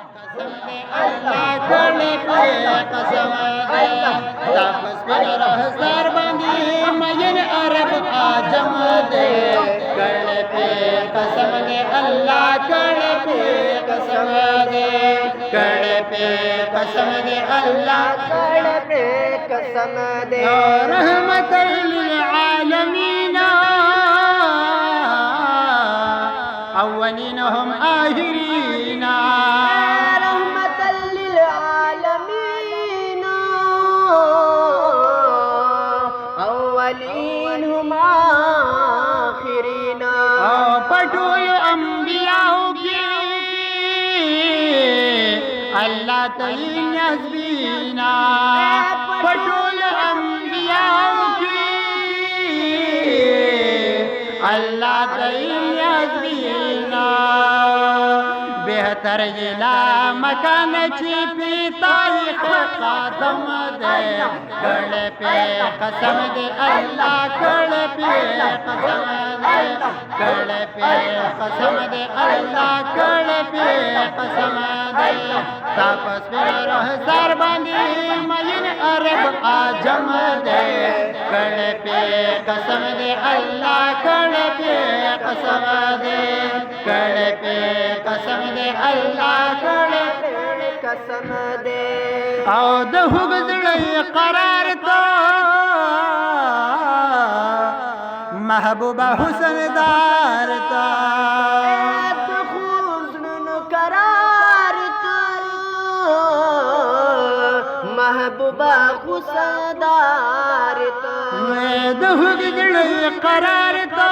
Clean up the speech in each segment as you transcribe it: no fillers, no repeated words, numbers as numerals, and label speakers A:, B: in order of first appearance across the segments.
A: कसम दे अल्लाह कड़े पे कसम दे तापस पे रहसार बांधी मयन अरब आजम दे कड़े पे कसम दे अल्लाह कड़े पे कसम दे कड़े पे कसम दे अल्लाह
B: कड़े पे कसम दे
A: रहमतल लिल आलमीन अव्वलीन हम आखिरीन
B: रहमतल लिल आलमीन अव्वलीन हम आखिरीन
A: पटोल अंबियाओं की अल्लाह तईन हस्बीना पटोल अंबियाओं की अल्लाह तईन हस्बीना बेहतर जिला मकान छिपी तारीख कदम दे कड़े पे कसम दे अल्लाह कड़े पे कसम दे कड़े पे कसम दे अल्लाह कड़े पे कसम दे तापस पे रहसार बांधी मयन अरब आजम दे कड़े पे कसम दे अल्लाह कड़े पे कसम दे कड़े पे कसम दे अल्लाह कड़े पे
B: कसम दे
A: आओ दहु गुजड़े करार तो महबूबा हुसनदार तो
B: करार तो महबूबा खुशदार तो
A: दहु गुजड़े करार तो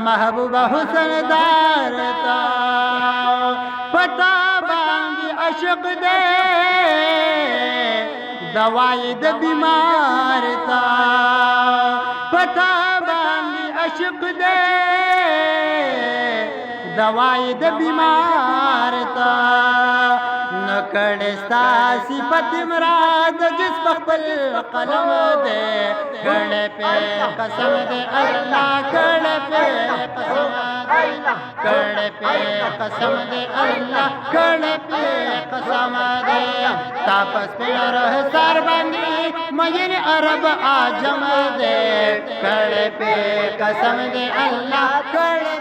A: महबूबा हुसनदार तो पता बांगी अशक दे दवाई द बीमार था पता बांगी अशक दे दवाई द बीमार था नकड़स्ता सिफत मराद जिस बखबल कलम दे कड़े पे कसम दे अल्लाह कड़े पे कसम दे कड़े पे कसम दे अल्लाह कड़े पे कसम दे तापस पे रहसार बांधी मयन अरब आजम दे कड़े पे कसम दे अल्लाह कड़े